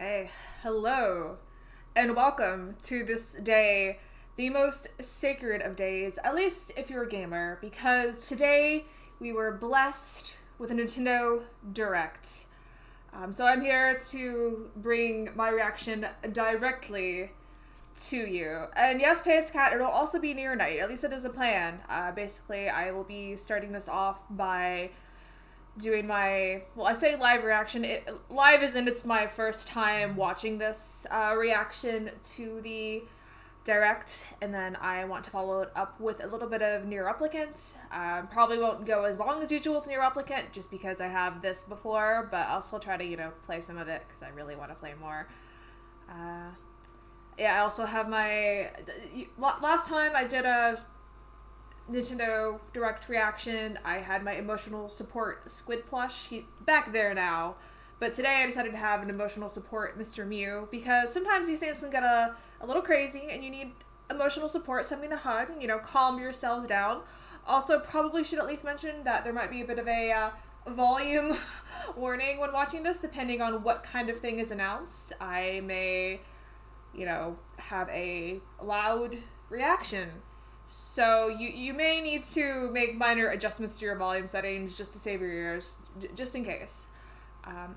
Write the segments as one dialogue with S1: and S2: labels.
S1: Okay, hello, and welcome to this day, the most sacred of days, at least if you're a gamer, because today we were blessed with a Nintendo Direct. So I'm here to bring my reaction directly to you. And yes, PS it'll also be near night, at least it is a plan. Basically, I will be starting this off by doing my, well, I say live reaction. Live isn't, it's my first time watching this reaction to the Direct, and then I want to follow it up with a little bit of Nier Replicant. Probably won't go as long as usual with Nier Replicant, just because I have this before, but I'll still try to, play some of it, because I really want to play more. Yeah, I also have my, last time I did a Nintendo Direct reaction, I had my emotional support Squid plush. He's back there now. But today I decided to have an emotional support Mr. Mew, because sometimes these things can get a little crazy and you need emotional support, something to hug, and, calm yourselves down. Also, probably should at least mention that there might be a bit of a volume warning when watching this, depending on what kind of thing is announced. I may, have a loud reaction. So you may need to make minor adjustments to your volume settings just to save your ears, just in case.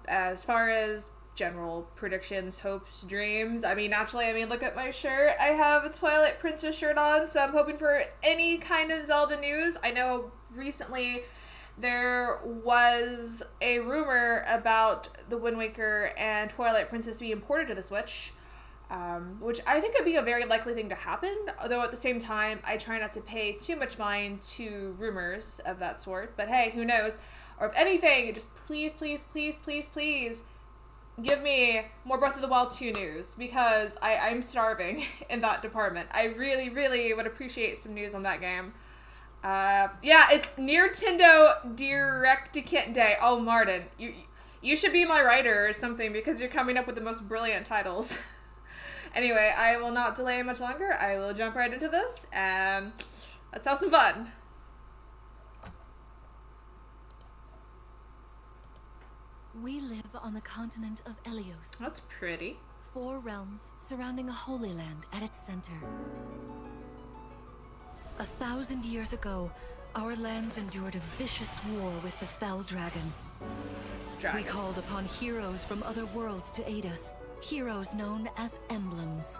S1: As far as general predictions, hopes, dreams, naturally, look at my shirt. I have a Twilight Princess shirt on, so I'm hoping for any kind of Zelda news. I know recently there was a rumor about the Wind Waker and Twilight Princess being ported to the Switch. Which I think would be a very likely thing to happen, although at the same time, I try not to pay too much mind to rumors of that sort, but hey, who knows? Or if anything, just please, please, please, please, please give me more Breath of the Wild 2 news, because I'm starving in that department. I really, really would appreciate some news on that game. Yeah, it's Nintendo Direct-to-Kit Day. Oh, Martin, you should be my writer or something, because you're coming up with the most brilliant titles. Anyway, I will not delay much longer. I will jump right into this, and let's have some fun.
S2: We live on the continent of Elios.
S1: That's pretty.
S2: 4 realms surrounding a holy land at its center. 1,000 years ago, our lands endured a vicious war with the fell dragon. We called upon heroes from other worlds to aid us. Heroes known as emblems.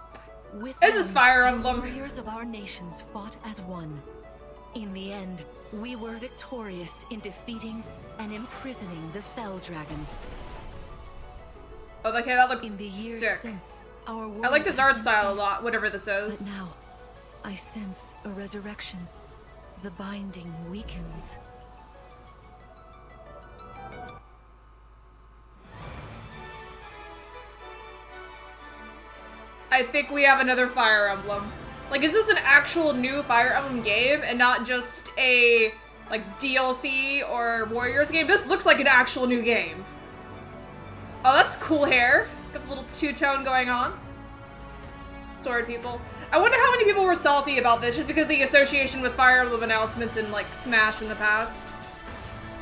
S2: With
S1: this is Fire Emblem.
S2: Warriors of our nations fought as one. In the end, we were victorious in defeating and imprisoning the fell dragon.
S1: Oh, okay, that looks
S2: in the years
S1: sick.
S2: Since, our
S1: I like this art style a lot, whatever this is.
S2: But now, I sense a resurrection. The binding weakens.
S1: I think we have another Fire Emblem. Like, is this an actual new Fire Emblem game and not just a, DLC or Warriors game? This looks like an actual new game. Oh, that's cool hair. It's got the little two-tone going on. Sword people. I wonder how many people were salty about this just because of the association with Fire Emblem announcements in, Smash in the past.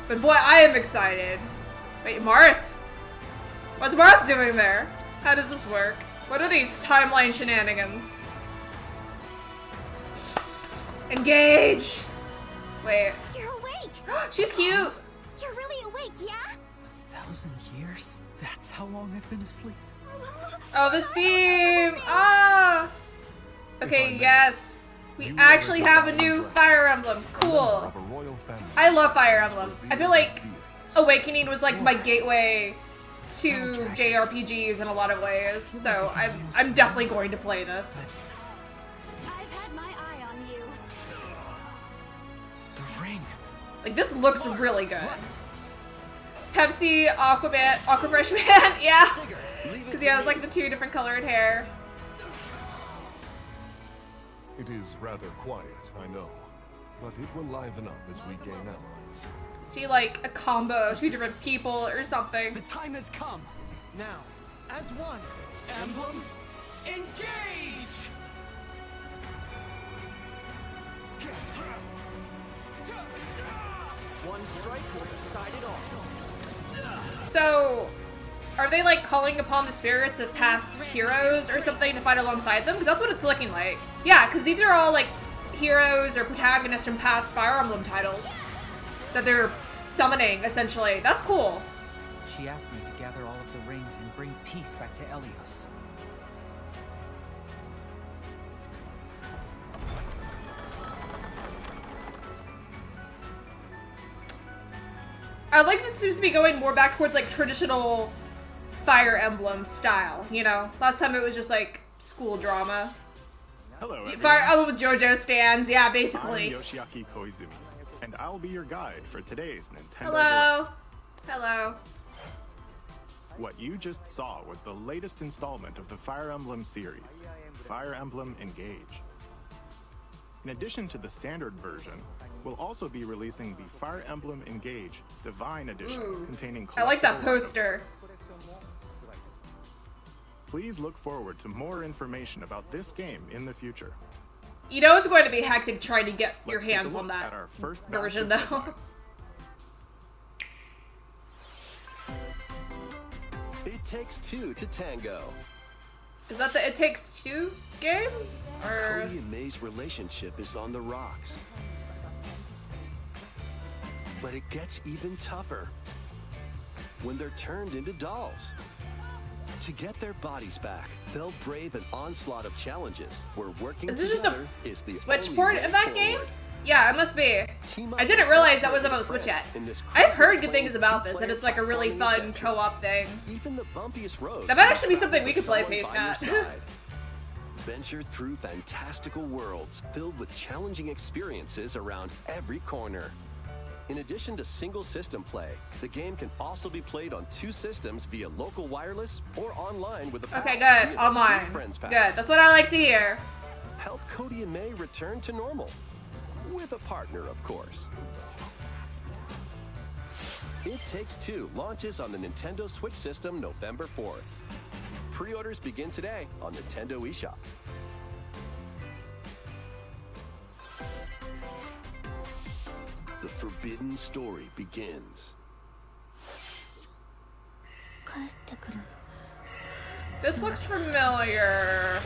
S1: But boy, I am excited. Wait, Marth? What's Marth doing there? How does this work? What are these timeline shenanigans? Engage! Wait.
S3: You're awake!
S1: She's cute!
S3: You're really awake, yeah?
S4: 1,000 years? That's how long I've been asleep.
S1: Oh, this theme! Ah! Okay, yes. We actually have a new Fire Emblem. Cool. I love Fire Emblem. I feel like Awakening was my gateway to JRPGs in a lot of ways, so I'm definitely going to play this.
S3: I've had my eye on you.
S4: The ring.
S1: This looks really good. Pepsi, Aquafresh Man, yeah. Because he has the 2 different colored hair.
S5: It is rather quiet, I know, but it will liven up as we gain allies.
S1: See, a combo of 2 different people or something.
S4: The time has come. Now, as one, Emblem, engage! One strike will decide it all.
S1: So, are they like calling upon the spirits of past heroes or something to fight alongside them? Because that's what it's looking like. Yeah, because these are all like heroes or protagonists from past Fire Emblem titles that they're summoning, essentially. That's cool.
S6: She asked me to gather all of the rings and bring peace back to Elios.
S1: I like that it seems to be going more back towards like traditional Fire Emblem style, you know? Last time it was just like school drama.
S7: Hello, everyone.
S1: Fire Emblem with JoJo stands, yeah, basically.
S7: I'm Yoshiaki Koizumi, and I'll be your guide for today's Nintendo
S1: Hello.
S7: Direct.
S1: Hello.
S7: What you just saw was the latest installment of the Fire Emblem series, Fire Emblem Engage. In addition to the standard version, we'll also be releasing the Fire Emblem Engage Divine Edition, containing
S1: I like that
S7: collectible
S1: poster.
S7: items. Please look forward to more information about this game in the future.
S1: You know it's going to be hectic trying to get your
S7: Let's take a
S1: hands on
S7: look
S1: that
S7: at our first batch
S1: version,
S7: of
S1: though.
S7: headlines.
S8: It takes two to tango.
S1: Is that the It Takes Two game? Or
S8: Cody and May's relationship is on the rocks. But it gets even tougher when they're turned into dolls. To get their bodies back, they'll brave an onslaught of challenges where working
S1: is this just a
S8: together is the
S1: Switch
S8: only
S1: port
S8: way
S1: of that
S8: forward.
S1: game? Yeah, it must be.
S8: Team up
S1: I didn't
S8: with
S1: realize that
S8: partner
S1: wasn't on
S8: and
S1: the Switch yet.
S8: friend in this
S1: I've heard good
S8: crowd-acclaimed
S1: things about this, and
S8: two-player
S1: it's like a really
S8: platforming
S1: fun
S8: adventure.
S1: co-op thing.
S8: Even the bumpiest road.
S1: That might
S8: can
S1: actually be
S8: travel
S1: something we
S8: with
S1: could play,
S8: someone
S1: Pace
S8: by your
S1: Cat.
S8: side. Venture through fantastical worlds filled with challenging experiences around every corner. In addition to single system play, the game can also be played on two systems via local wireless or online with a
S1: Okay,
S8: pal
S1: good.
S8: via the
S1: Online.
S8: Free Friends
S1: Good.
S8: Pass.
S1: That's what I like to hear.
S8: Help Cody and May return to normal. With a partner, of course. It Takes Two launches on the Nintendo Switch system November 4th. Pre-orders begin today on Nintendo eShop. The forbidden story begins.
S1: This looks familiar.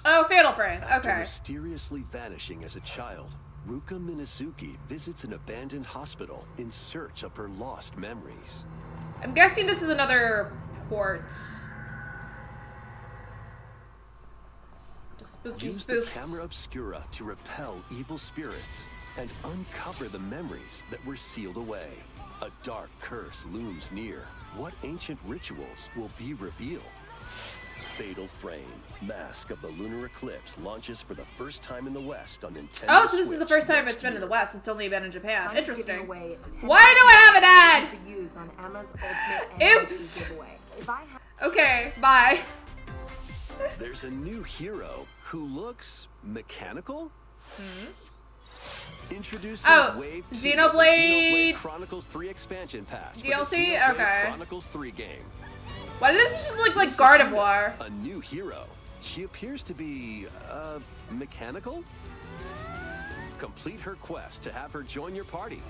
S1: Oh, Fatal Frame.
S8: After
S1: Okay.
S8: mysteriously vanishing as a child, Ruka Minazuki visits an abandoned hospital in search of her lost memories.
S1: I'm guessing this is another port. The spooky
S8: Use
S1: spooks.
S8: the camera obscura to repel evil spirits and uncover the memories that were sealed away. A dark curse looms near. What ancient rituals will be revealed? Fatal Frame, Mask of the Lunar Eclipse launches for the first time in the West on Nintendo
S1: Oh, so this is the
S8: Switch
S1: first time
S8: next
S1: it's been in the
S8: year.
S1: West. It's only been in Japan.
S9: I'm
S1: Interesting.
S9: giving away 10
S1: Why do I have an ad?
S9: for use on Emma's Ultimate
S1: Oops.
S9: NXT giveaway. If I have
S1: Okay, bye.
S8: There's a new hero who looks mechanical? Introducing
S1: Oh,
S8: Wave 2
S1: Xenoblade-
S8: of the Xenoblade Chronicles 3 expansion pass for the
S1: DLC?
S8: Xenoblade
S1: Okay.
S8: Chronicles 3 game.
S1: Why does this just look like Gardevoir?
S8: A new hero. She appears to be, mechanical? Complete her quest to have her join your party.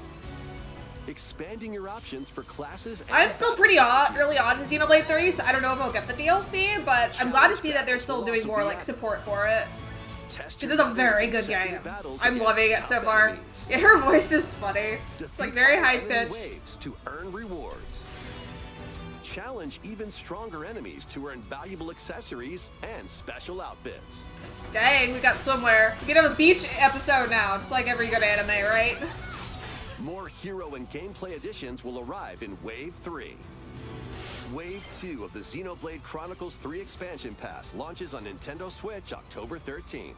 S8: Expanding your options for classes and
S1: I'm still pretty
S8: battle
S1: early on in Xenoblade 3, so I don't know if I'll get the DLC, but I'm glad to see that they're still doing more like support for it.
S8: Test
S1: This
S8: your
S1: is a
S8: mettle
S1: very
S8: in
S1: good game.
S8: consecutive battles
S1: I'm
S8: against
S1: loving it so
S8: tough
S1: far.
S8: enemies.
S1: Yeah, her voice is funny. It's like
S8: Defeat
S1: very
S8: all
S1: high
S8: enemy
S1: pitched.
S8: waves to earn rewards. Challenge even stronger enemies to earn valuable accessories and special outfits.
S1: Dang, we got somewhere. We can have a beach episode now, just like every good anime, right?
S8: More hero and gameplay additions will arrive in Wave 3. Wave 2 of the Xenoblade Chronicles 3 expansion pass launches on Nintendo Switch October 13th.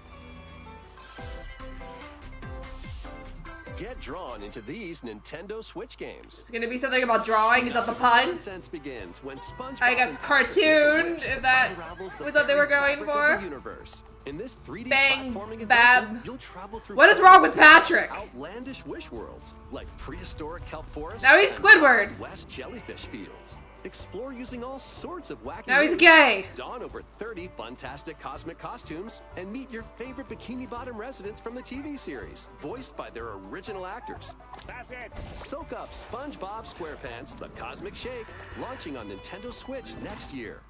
S8: Get drawn into these Nintendo Switch games.
S1: It's gonna be something about drawing, is that the pun?
S8: Nonsense begins when SpongeBob
S1: I guess
S8: and Patrick make a
S1: cartoon,
S8: wish
S1: if
S8: that
S1: that
S8: unravels the
S1: was what they were
S8: very
S1: going
S8: fabric of
S1: for.
S8: the universe. In this 3D
S1: Spang
S8: platforming
S1: Bab.
S8: adventure, you'll travel through
S1: What is wrong with Patrick?
S8: outlandish wish worlds like prehistoric kelp forests,
S1: Now he's
S8: and
S1: Squidward.
S8: West jellyfish fields. Explore using all sorts of wacky
S1: Now he's
S8: moves.
S1: gay.
S8: Don over 30 fantastic cosmic costumes and meet your favorite Bikini Bottom residents from the TV series, voiced by their original actors. That's it. Soak up SpongeBob SquarePants: The Cosmic Shake, launching on Nintendo Switch next year.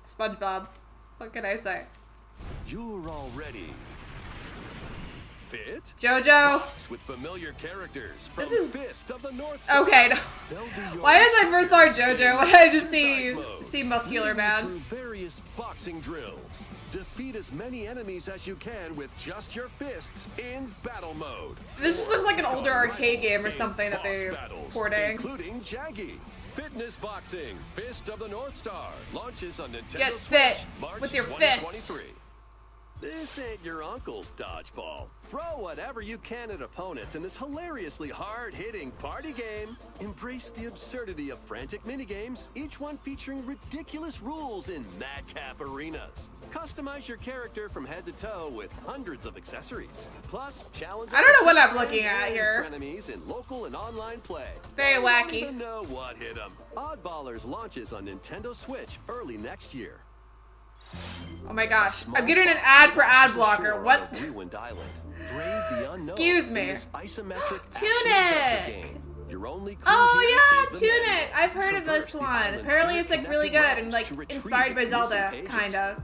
S1: SpongeBob. What can I say?
S8: You're already fit?
S1: JoJo.
S8: Box with familiar characters from
S1: This is-
S8: Fist of the North Star.
S1: Okay. No.
S8: They'll be your
S1: Why does I first thought JoJo when I just
S8: exercise mode,
S1: see muscular
S8: leading you
S1: man?
S8: through various boxing drills. Defeat as many enemies as you can with just your fists in battle mode.
S1: This just looks like an older arcade game or something that they're porting.
S8: Including Jaggy. Fitness Boxing, Fist of the North Star, launches on Nintendo
S1: Get
S8: Switch
S1: fit
S8: March
S1: with your
S8: 2023. This ain't your uncle's dodgeball. Throw whatever you can at opponents in this hilariously hard-hitting party game. Embrace the absurdity of frantic minigames, each one featuring ridiculous rules in madcap arenas. Customize your character from head to toe with hundreds of accessories. Plus, challenge.
S1: I don't know what I'm
S8: friends
S1: looking at
S8: and
S1: here.
S8: Enemies in local and online play.
S1: Very
S8: I don't
S1: wacky.
S8: even know what hit 'em. Oddballers launches on Nintendo Switch early next year.
S1: Oh my gosh. I'm getting an ad for ad blocker. What?
S8: Ruined Island. Brave the unknown
S1: Excuse me.
S8: in this isometric
S1: Tunic!
S8: action-adventure game. Your only clue
S1: Oh
S8: here
S1: yeah,
S8: is the
S1: Tunic!
S8: menu.
S1: I've heard of
S8: Traverse
S1: this
S8: the
S1: one.
S8: island's
S1: Apparently it's like really good
S8: interconnected
S1: and like
S8: realms to
S1: inspired by
S8: retrieve its
S1: Zelda,
S8: missing pages.
S1: kinda.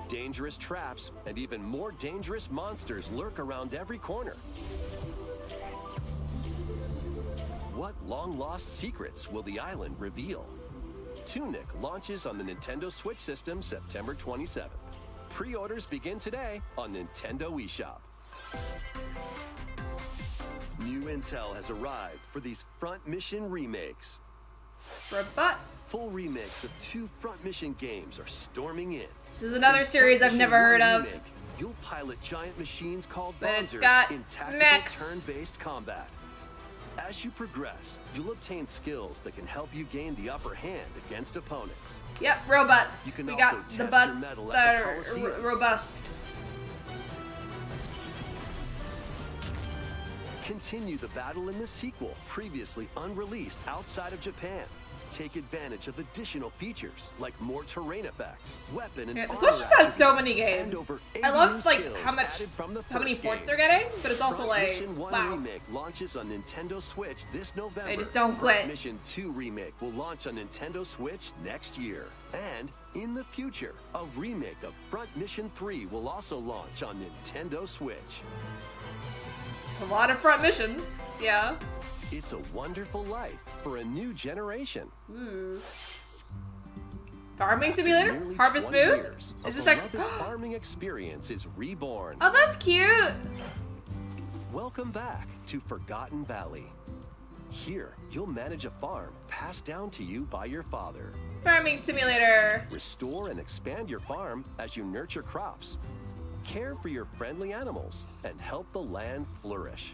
S8: Dangerous traps and even more dangerous monsters lurk around every corner. What long-lost secrets will the island reveal? Tunic launches on the Nintendo Switch system September 27th. Pre-orders begin today on Nintendo eShop. New intel has arrived for these Front Mission remakes.
S1: Robot.
S8: Full remakes of 2 Front Mission games are storming in.
S1: This is another series I've never heard of.
S8: Remake, you'll pilot giant machines called
S1: But it's
S8: Bonzers
S1: got
S8: in tactical
S1: mechs.
S8: turn-based combat. As you progress, you'll obtain skills that can help you gain the upper hand against opponents.
S1: Yep, robots.
S8: You can
S1: We
S8: also
S1: got
S8: test
S1: the
S8: your
S1: butts
S8: mettle at
S1: that
S8: the
S1: are
S8: Coliseum.
S1: robust.
S8: Continue the battle in the sequel, previously unreleased outside of Japan. Take advantage of additional features like more terrain effects, weapon and
S1: Yeah, the
S8: armor
S1: Switch just has so
S8: attributes,
S1: many
S8: and
S1: games.
S8: over
S1: I
S8: 80
S1: love
S8: new
S1: like
S8: skills
S1: how
S8: added from the
S1: many
S8: first
S1: ports
S8: game.
S1: they're getting, but it's also
S8: Front
S1: like
S8: Mission 1
S1: wow.
S8: Remake launches on Nintendo Switch this November.
S1: They just don't
S8: Front
S1: quit.
S8: Mission 2 Remake will launch on Nintendo Switch next year. And in the future, a remake of Front Mission 3 will also launch on Nintendo Switch.
S1: It's a lot of front missions. Yeah.
S8: It's a wonderful life for a new generation.
S1: Ooh. Farming Simulator?
S8: Nearly
S1: Harvest
S8: 20
S1: Moon?
S8: years,
S1: Is
S8: a
S1: this like
S8: beloved farming experience is reborn.
S1: oh, that's cute.
S8: Welcome back to Forgotten Valley. Here, you'll manage a farm passed down to you by your father.
S1: Farming Simulator.
S8: Restore and expand your farm as you nurture crops, care for your friendly animals, and help the land flourish.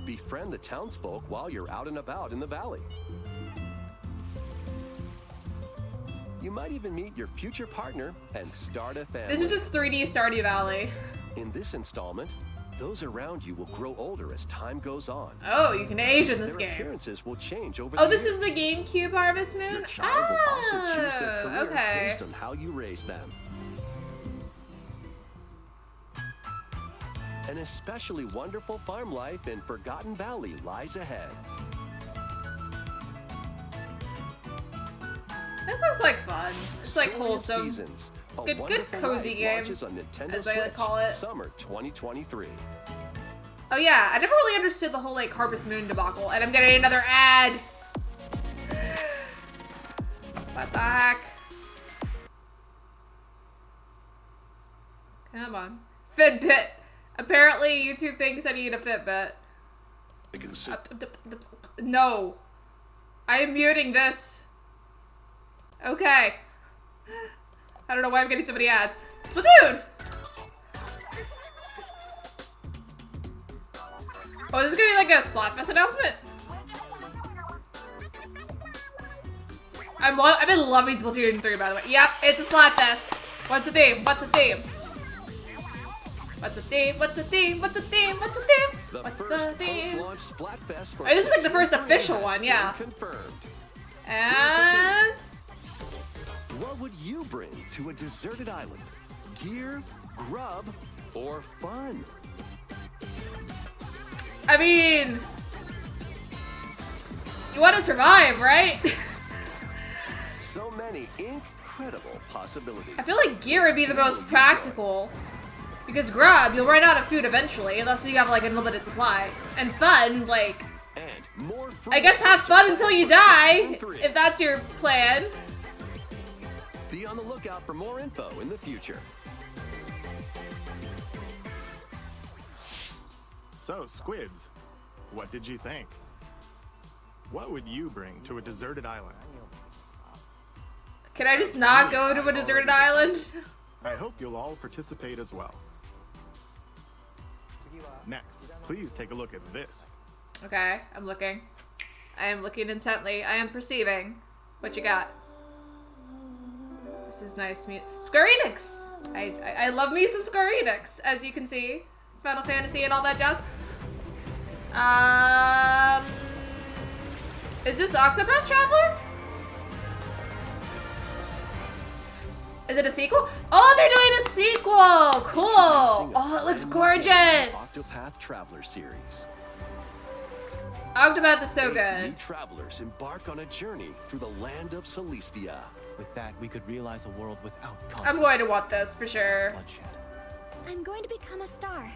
S8: Befriend the townsfolk while you're out and about in the valley. You might even meet your future partner and start a family.
S1: This is just 3D Stardew Valley.
S8: In this installment, those around you will grow older as time goes on.
S1: Oh, you can age in this
S8: Their
S1: game.
S8: appearances will change over
S1: Oh,
S8: the
S1: this
S8: years.
S1: is the GameCube Harvest Moon?
S8: Your child will also choose their
S1: Oh,
S8: career
S1: okay.
S8: based on how you raise them. An especially wonderful farm life in Forgotten Valley lies ahead.
S1: This looks like fun. It's like
S8: Story of
S1: wholesome.
S8: Seasons, a
S1: good
S8: Wonderful
S1: cozy
S8: Life
S1: game,
S8: launches on Nintendo
S1: as I
S8: Switch,
S1: call it.
S8: Summer 2023.
S1: Oh yeah, I never really understood the whole like Harvest Moon debacle, and I'm getting another ad. What the heck? Come on. Fitbit. Apparently YouTube thinks I need a Fitbit. No. I am muting this. Okay. I don't know why I'm getting so many ads. Splatoon! Oh, this is gonna be like a Splatfest announcement? I've been loving Splatoon 3, by the way. Yep, it's a Splatfest. What's the theme? What's the theme? What's the theme? What's the theme? What's the theme? What's the theme?
S8: The
S1: What's
S8: first
S1: the theme?
S8: post-launch Splatfest for
S1: Oh, this is like the
S8: Splatoon
S1: first
S8: 3
S1: official
S8: has
S1: one,
S8: been
S1: yeah.
S8: Confirmed.
S1: And
S8: What would you bring to a deserted island? Gear, grub, or fun?
S1: I mean, you want to survive, right?
S8: So many incredible possibilities.
S1: I feel like gear would be the most practical. Because grub, you'll run out of food eventually, unless you have like an unlimited supply. And fun, like,
S8: And more
S1: I guess have fun until you die, if that's your plan.
S8: Be on the lookout for more info in the future.
S7: So, Squids, what did you think? What would you bring to a deserted island?
S1: Can I just not go to a deserted island?
S7: I hope you'll all participate as well. Next, please take a look at this.
S1: Okay, I'm looking. I am looking intently. I am perceiving. What you got? This is nice. Square Enix! I love me some Square Enix, as you can see. Final Fantasy and all that jazz. Is this Octopath Traveler? Is it a sequel? Oh, they're doing a sequel! Cool! Oh, it looks gorgeous!
S8: Octopath Traveler series.
S1: Octopath is so
S8: New
S1: good.
S8: travelers embark on a journey through the land of Celestia.
S6: With that, we could realize a world without conflict.
S1: I'm going to want this for sure.
S6: Bloodshed.
S3: I'm going to become a star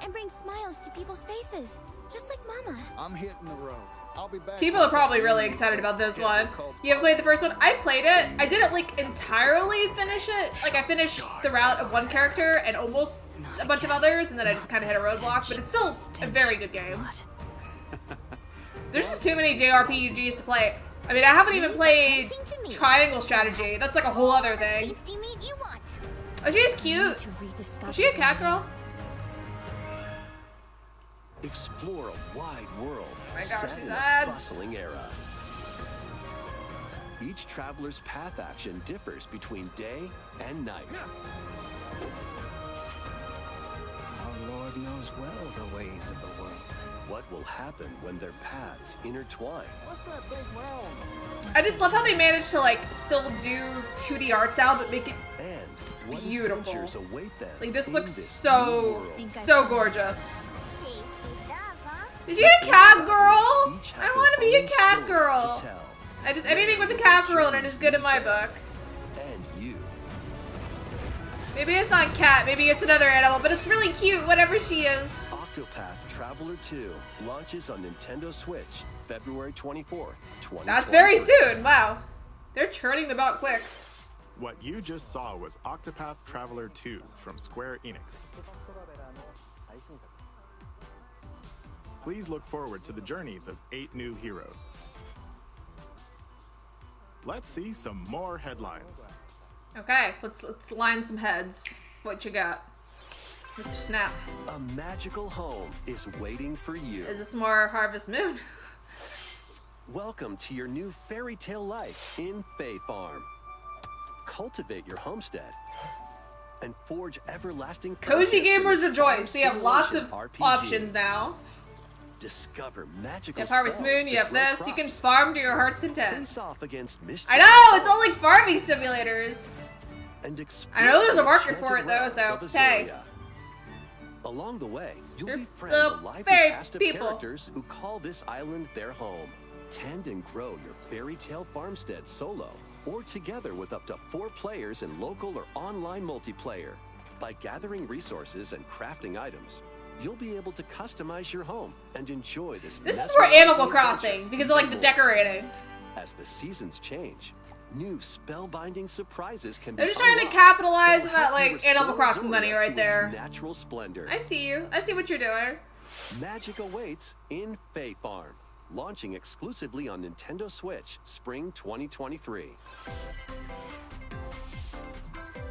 S3: and bring smiles to people's faces, just like Mama.
S10: I'm hitting the road. I'll be back.
S1: People are probably really excited about this one. You haven't played the first one? I played it. I didn't like entirely finish it. Like I finished the route of one character and almost a bunch of others, and then I just kind of hit a roadblock. But it's still a very good game. There's just too many JRPGs to play. I mean, I haven't even played Triangle Strategy. That's like a whole other thing.
S3: Tasty meat you want.
S1: Oh, she's cute. Is she a cat girl?
S8: Explore a wide world
S1: Oh my gosh,
S8: set
S1: these
S8: in a
S1: ads.
S8: bustling era. Each traveler's path action differs between day and night.
S10: Our Lord knows well the ways of the world.
S8: What will happen when their paths intertwine?
S10: What's that big realm?
S1: I just love how they managed to like still do 2D art style, but make it
S8: And what
S1: beautiful.
S8: adventures await them
S1: like this
S8: in
S1: looks
S8: this
S1: so
S8: new world?
S1: so gorgeous.
S3: Tasty stuff, huh?
S1: Is she a cat girl?
S8: Each have
S1: I
S8: their
S1: want to be a
S8: own
S1: cat
S8: story
S1: girl.
S8: to tell.
S1: I just anything with a cat girl in it is good in my book.
S8: And you.
S1: Maybe it's not cat, maybe it's another animal, but it's really cute, whatever she is.
S8: Octopath Traveler 2 launches on Nintendo Switch February 24th, 2023.
S1: That's very soon. Wow. They're churning them out quick.
S7: What you just saw was Octopath Traveler 2 from Square Enix. Please look forward to the journeys of 8 new heroes. Let's see some more headlines.
S1: Okay, let's line some heads. What you got? Mr. Snap.
S8: A magical home is waiting for you.
S1: Is this more Harvest Moon?
S8: Welcome to your new fairy tale life in Fae Farm. Cultivate your homestead and forge everlasting
S1: Cozy
S8: friendships in
S1: Gamers
S8: this
S1: Rejoice. They have lots of
S8: simulation RPG.
S1: options now.
S8: Discover magical
S1: You have Harvest
S8: spells
S1: Moon,
S8: to
S1: you have
S8: grow
S1: this, you can
S8: crops.
S1: farm to your heart's content.
S8: Face off against mischief
S1: I know, it's all like farming simulators.
S8: and
S1: I know there's a
S8: explore
S1: market
S8: the
S1: for it though,
S8: enchanted
S1: so
S8: realms of
S1: hey.
S8: Azeria. Along the way, you'll
S1: They're
S8: befriend
S1: little
S8: a lively
S1: fairy
S8: cast of
S1: people.
S8: characters who call this island their home. Tend and grow your fairy tale farmstead solo or together with up to 4 players in local or online multiplayer. By gathering resources and crafting items, you'll be able to customize your home and enjoy this.
S1: This is for Animal Crossing because of like the decorating.
S8: As the seasons change, new spellbinding surprises can
S1: They're
S8: be
S1: just trying to
S8: unlocked
S1: capitalize
S8: that
S1: on
S8: will
S1: that
S8: help you
S1: like
S8: restore
S1: Animal Crossing
S8: Azeria
S1: money
S8: to
S1: right
S8: its
S1: there.
S8: natural splendor.
S1: I see you. I see what you're doing.
S8: Magic awaits in Fae Farm, launching exclusively on Nintendo Switch spring 2023.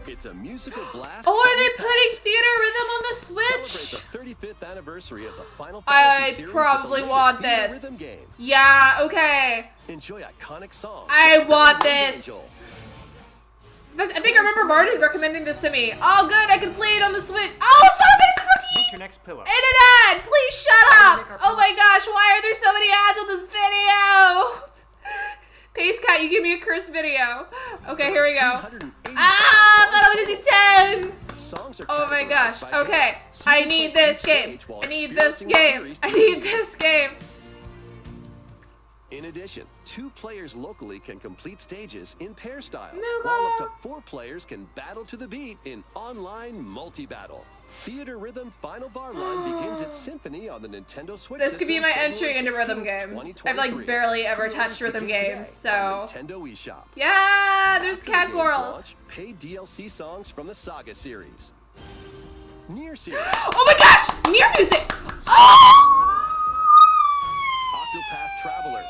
S8: It's a musical blast.
S1: Oh, are they putting Theater Rhythm on the Switch?
S8: Celebrate the 35th anniversation of the Final Fantasy
S1: I
S8: series with
S1: probably
S8: the
S1: want
S8: latest
S1: this.
S8: Theater Rhythm game.
S1: Yeah, okay.
S8: Enjoy iconic songs.
S1: I
S8: like
S1: want
S8: Wind
S1: this.
S8: Angel.
S1: I think I remember Martin recommending this to me. Oh, good, I can play it on the Switch. Oh, Final Fantasy
S4: your next pillow.
S1: Internet! Please shut up! Oh my gosh, why are there so many ads on this video? Pace Cat, you give me a cursed video. Okay, here we go. Final Fantasy 10! Oh my gosh. Okay. I need this game. I need this game. I need this game.
S8: In addition, 2 players locally can complete stages in pair style,
S1: No
S8: while up
S1: go.
S8: to 4 players can battle to the beat in online multi-battle. Theater Rhythm Final Bar Line begins its symphony on the Nintendo Switch.
S1: This could be
S8: system
S1: my entry
S8: February
S1: into rhythm
S8: 16th,
S1: games. I've like
S8: 2023.
S1: barely ever
S8: Pre-orders
S1: touched rhythm
S8: begin today
S1: games,
S8: on
S1: so
S8: Nintendo eShop.
S1: yeah, there's
S8: After
S1: Cat
S8: the game's
S1: Girl.
S8: launch, pay DLC songs from the Saga series. Nier series.
S1: Oh my gosh! Nier music! Oh!
S8: Octopath Traveler.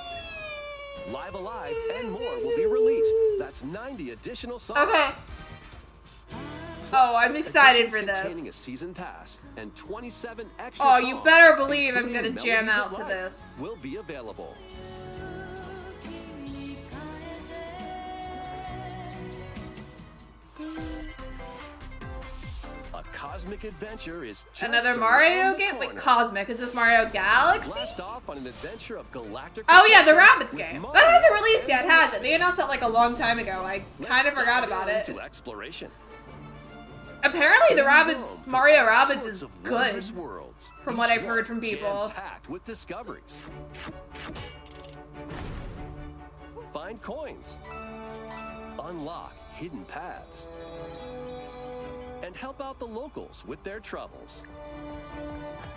S8: Live Alive and more will be released. That's 90 additional songs.
S1: Okay. Oh, I'm excited for
S8: Containing a
S1: this.
S8: season pass and 27 extra
S1: Oh, you
S8: songs,
S1: better believe I'm
S8: including
S1: gonna jam
S8: Melodies
S1: out
S8: of
S1: to
S8: Life,
S1: this.
S8: will be available. A cosmic adventure is just
S1: Another Mario
S8: around the
S1: game? Wait,
S8: corner.
S1: Cosmic. Is this Mario Galaxy?
S8: Blast off on an adventure of galactic.
S1: Oh yeah, the Rabbids
S8: with
S1: game.
S8: Mario
S1: That hasn't released yet,
S8: and
S1: has it? They announced that like a long time ago. I kind of
S8: Let's
S1: forgot
S8: dive
S1: about it.
S8: into exploration.
S1: Apparently the Rabbids,
S8: Roam
S1: Mario
S8: through all
S1: Rabbids
S8: sorts
S1: is
S8: of
S1: good.
S8: wondrous worlds,
S1: from what
S8: each
S1: I've heard
S8: one
S1: from people.
S8: jam-packed with discoveries. Find coins. Unlock hidden paths. And help out the locals with their troubles.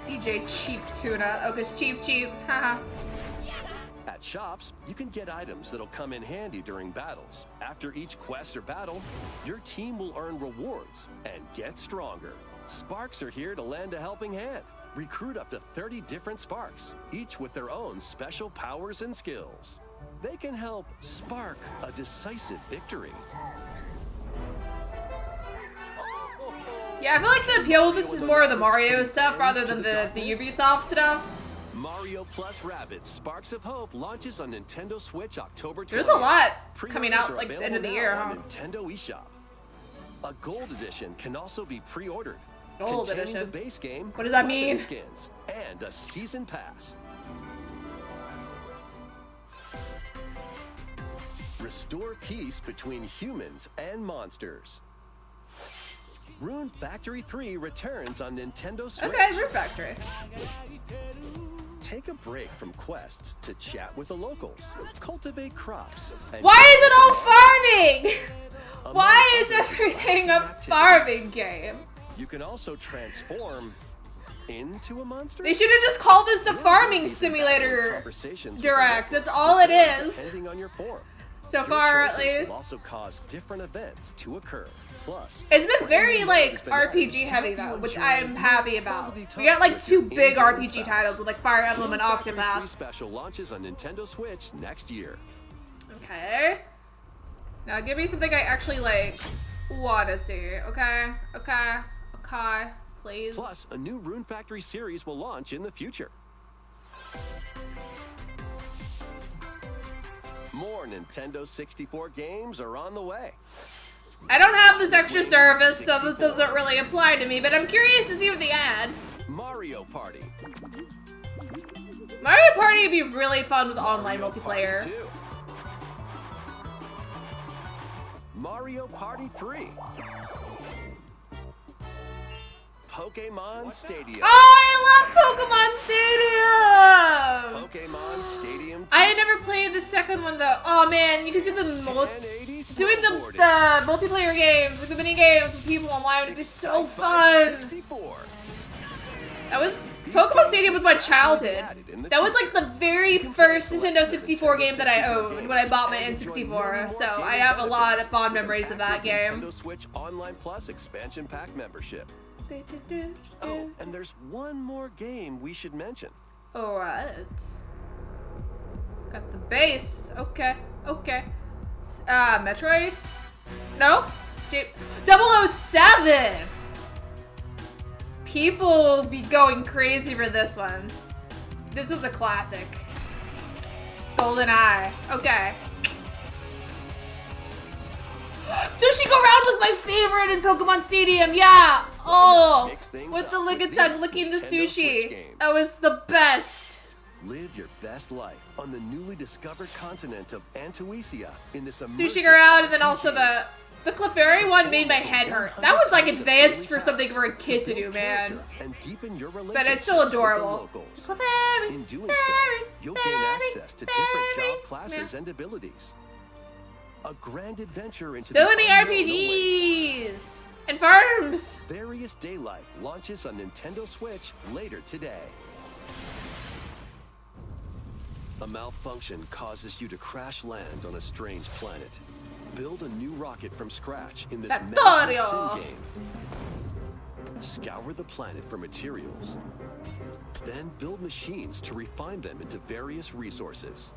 S1: DJ Cheap Tuna. Oh, cause cheap. Haha.
S8: At shops, you can get items that'll come in handy during battles. After each quest or battle, your team will earn rewards and get stronger. Sparks are here to lend a helping hand. Recruit up to 30 different Sparks, each with their own special powers and skills. They can help spark a decisive victory.
S1: Yeah, I feel like the appeal of this is more of the Mario stuff rather than the Ubisoft stuff.
S8: Mario Plus Rabbids Sparks of Hope launches on Nintendo Switch October 20th.
S1: There's a lot
S8: Pre-orders
S1: coming out
S8: are
S1: like the end of the
S8: available
S1: year,
S8: now
S1: huh?
S8: on Nintendo eShop. A gold edition can also be pre-ordered.
S1: Gold
S8: containing
S1: edition.
S8: the base game,
S1: What does that
S8: weapon
S1: mean?
S8: skins, and a season pass. Restore peace between humans and monsters. Rune Factory 3 returns on Nintendo Switch.
S1: Okay, Root Factory.
S8: Take a break from quests to chat with the locals, cultivate crops. And
S1: Why is it all farming?
S8: among
S1: Why is
S8: other
S1: everything a
S8: activities.
S1: farming game?
S8: You can also transform into a monster.
S1: They should have just called this the
S8: Really
S1: Farming
S8: easy
S1: Simulator
S8: conversations with
S1: Direct.
S8: the
S1: That's all it is.
S8: Depending on your form.
S1: So
S8: Your
S1: far, at
S8: choices
S1: least.
S8: will also cause different events to occur. Plus,
S1: It's been very, like,
S8: has been added
S1: RPG
S8: to
S1: heavy,
S8: help you
S1: though, which
S8: enjoy
S1: I'm happy about.
S8: quality
S1: We got,
S8: time
S1: like,
S8: with
S1: 2
S8: your
S1: big
S8: in-game
S1: RPG
S8: spouse.
S1: titles with, like, Fire Emblem and
S8: Rune Factory 3
S1: Octopath.
S8: Special launches on Nintendo Switch next year.
S1: Okay. Now give me something I actually, like, want to see. Okay? Okay? Okay? Please?
S8: Plus, a new Rune Factory series will launch in the future. More Nintendo 64 games are on the way.
S1: I don't have this extra service, so this doesn't really apply to me, but I'm curious to see what they add.
S8: Mario Party.
S1: Mario Party would be really fun with online
S8: Mario
S1: multiplayer.
S8: Party 2. Mario Party 3. Pokemon Stadium.
S1: Oh, I love Pokemon Stadium!
S8: Pokemon Stadium 2.
S1: I had never played the second one though. Oh man, you could do the doing the
S8: snowboarding.
S1: multiplayer games, like the mini games with people online would be so
S8: Excite
S1: fun.
S8: 64.
S1: That was Pokemon Stadium was my childhood. That was like the very first Nintendo 64 game that I owned when I bought my N64. So I have a lot of fond memories of that game.
S8: Nintendo Switch Online Plus expansion pack membership. Oh, and there's one more game we should mention.
S1: Alright. Got the base. Okay. Okay. Metroid? No? 007! People will be going crazy for this one. This is a classic. GoldenEye. Okay. Does she go round was my favorite in Pokemon Stadium. Yeah. Oh,
S8: Mix things
S1: with the
S8: up with
S1: Lickitung
S8: these
S1: licking the
S8: Nintendo Switch
S1: sushi.
S8: games.
S1: That was the best.
S8: Live your best life on the newly discovered continent of Antuisia in this
S1: Sushing
S8: immersive
S1: around, and then
S8: RPG.
S1: also the Clefairy one made my head hurt. That was like advanced for something for a kid to do, man.
S8: And deepen your
S1: But it's still
S8: relationships with the
S1: adorable.
S8: locals.
S1: Clefairy,
S8: In doing
S1: fairy,
S8: so, you'll gain
S1: fairy,
S8: access to different
S1: fairy,
S8: job classes
S1: meow.
S8: and abilities. A grand adventure into
S1: So
S8: the
S1: many
S8: unknown
S1: RPGs and farms.
S8: awaits. Various Daylight launches on Nintendo Switch later today. A malfunction causes you to crash land on a strange planet. Build a new rocket from scratch in this massive
S1: Factorio.
S8: sim game. Scour the planet for materials. Then build machines to refine them into various resources.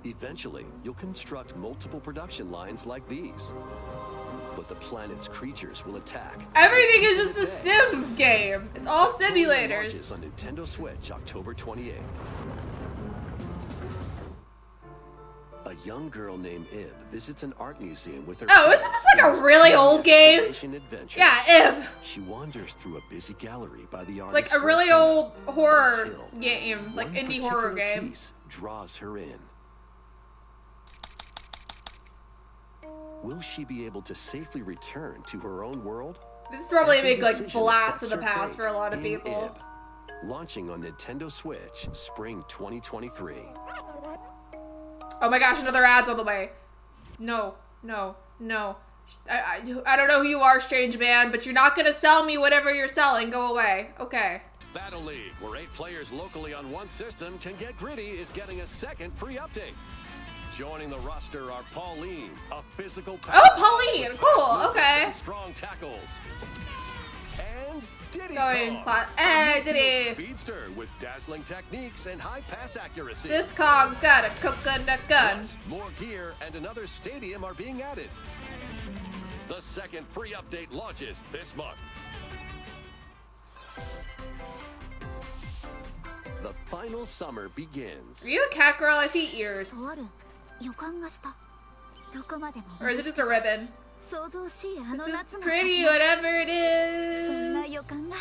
S8: Eventually, you'll construct multiple production lines like these. But the planet's creatures will attack.
S1: Everything is just a sim game. It's all simulators.
S8: Launches on Nintendo Switch October 28th. A young girl named Ib visits an art museum with her.
S1: Oh, isn't this like a really old game?
S8: Adventure.
S1: Yeah, Ib.
S8: She wanders through a busy gallery by the artist.
S1: Like a really
S8: Martina
S1: old horror
S8: until
S1: game, like
S8: one
S1: indie horror
S8: particular
S1: game.
S8: piece draws her in. Will she be able to safely return to her own world?
S1: This is probably a
S8: Every
S1: big like
S8: decision
S1: blast of the
S8: affects her
S1: past for a
S8: fate
S1: lot of
S8: in
S1: people.
S8: Ib. Launching on Nintendo Switch, spring 2023.
S1: Oh my gosh, another ad's on the way. No, no, no. I don't know who you are, strange man, but you're not gonna sell me whatever you're selling. Go away. Okay.
S8: Battle League, where 8 players locally on one system can get gritty, is getting a second free update. Joining the roster are Pauline, a physical
S1: Oh, Pauline! Cool, okay.
S8: and strong tackles. And Diddy
S1: Going
S8: Kong,
S1: class.
S8: a
S1: Hey,
S8: midfield
S1: Diddy.
S8: speedster with dazzling techniques and high pass accuracy.
S1: This Kong's got a coconut gun.
S8: Plus, more gear and another stadium are being added. The second free update launches this month. The final summer begins.
S1: Are you a cat girl? I see ears.
S3: とある予感がしたどこまでも
S1: Or is it just a ribbon?
S3: 想像しいあの
S1: It's
S3: 夏
S1: just
S3: が
S1: pretty,
S3: 始まる
S1: whatever it
S3: そんな予感
S1: is.
S3: が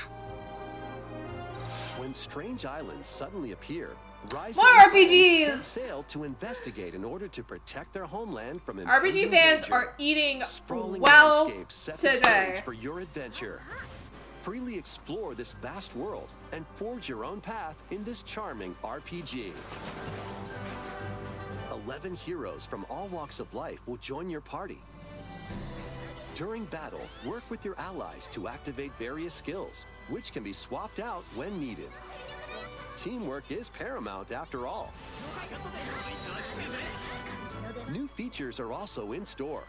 S8: When strange islands suddenly appear, Rise
S1: More
S8: and
S1: RPGs!
S8: set sail to investigate in order to protect their homeland from
S1: RPG
S8: impending
S1: fans
S8: danger.
S1: are eating
S8: Sprawling
S1: well
S8: landscapes set the
S1: today.
S8: stage for your adventure. Freely explore this vast world and forge your own path in this charming RPG. 11 heroes from all walks of life will join your party. During battle, work with your allies to activate various skills, which can be swapped out when needed. Teamwork is paramount after all. New features are also in store.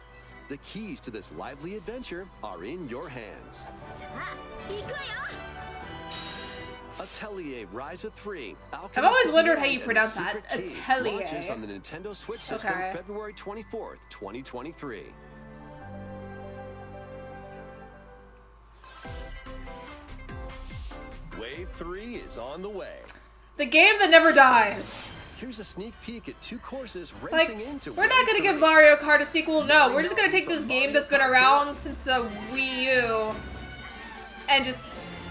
S8: The keys to this lively adventure are in your hands.
S3: 行くわよ
S8: Atelier Rise of 3.
S1: I've always wondered how you
S8: and the
S1: pronounce that.
S8: Secret Key
S1: Atelier.
S8: launches on the Nintendo Switch system
S1: Okay.
S8: February 24th, 2023. Wave 3 is on the way.
S1: The game that never dies.
S8: Here's a sneak peek at 2 courses
S1: Like,
S8: racing into
S1: we're not gonna give Mario Kart a sequel. No, we're just gonna take this game that's been around since the Wii U and just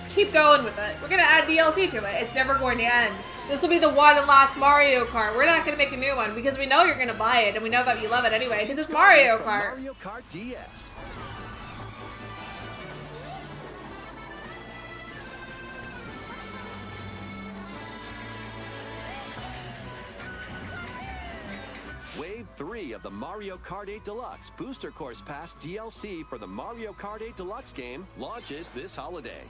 S1: keep going with it. We're gonna add DLC to it. It's never going to end. This will be the one and last Mario Kart. We're not gonna make a new one because we know you're gonna buy it and we know that you love it anyway because it's Mario Kart.
S8: Mario Kart DS. Wave 3 of the Mario Kart 8 Deluxe Booster Course Pass DLC for the Mario Kart 8 Deluxe game launches this holiday.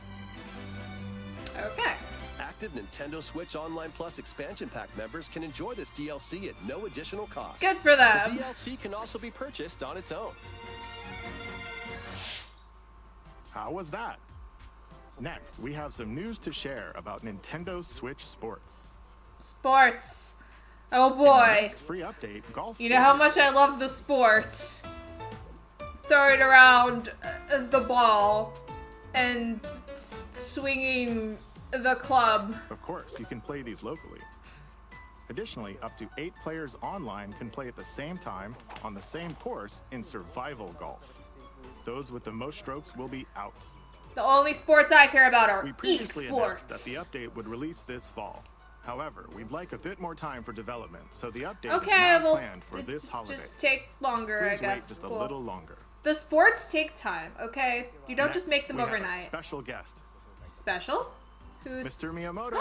S1: Okay.
S8: Active Nintendo Switch Online Plus expansion pack members can enjoy this DLC at no additional cost.
S1: Good for them.
S8: The DLC can also be purchased on its own.
S7: How was that? Next, we have some news to share about Nintendo Switch Sports.
S1: Sports. Oh
S7: In the
S1: boy.
S7: next free update, golf.
S1: You know how much I love the sports. Throwing around the ball and swinging the club.
S7: Of course, you can play these locally. Additionally, up to 8 players online can play at the same time on the same course in survival golf. Those with the most strokes will be out.
S1: The only sports I care about are
S7: We previously announced that
S1: esports.
S7: the update would release this fall. However, we'd like a bit more time for development, so the update
S1: Okay,
S7: is now
S1: well,
S7: planned for this holiday.
S1: just take longer,
S7: Please
S1: I
S7: wait
S1: guess.
S7: just
S1: Cool.
S7: a little longer.
S1: The sports take time, okay? You don't just make them
S7: we have a
S1: overnight.
S7: special guest,
S1: Special? Who's
S7: Mr. Miyamoto.